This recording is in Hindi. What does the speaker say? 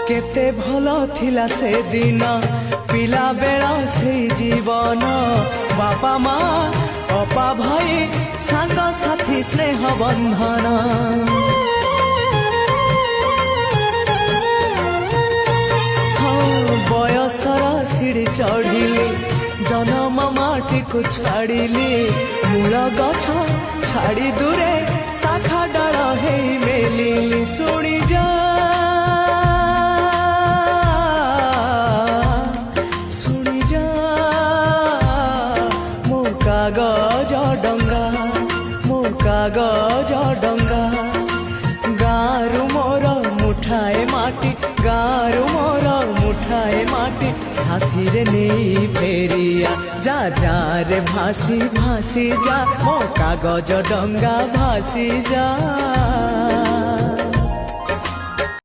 केते भलो थिला से दिन पिला बेला से जीवन बापा माँ अपा भाई सांग साथी स्नेह बंधन बयसर सीढ़ी चढ़िली जन्म माटी को छाड़िली मूल गछ छाड़ी दूरे शाखा डाल हे मेलिली शुणी जा शुणी जा मो कागज डंगा मो कागज डंगा गारू मोर मुठाए माटी गारू मोर मुठाए माटी साथी रे नहीं फेरिया जा जा रे भासी भासी जा मो कागज डंगा भासी जा।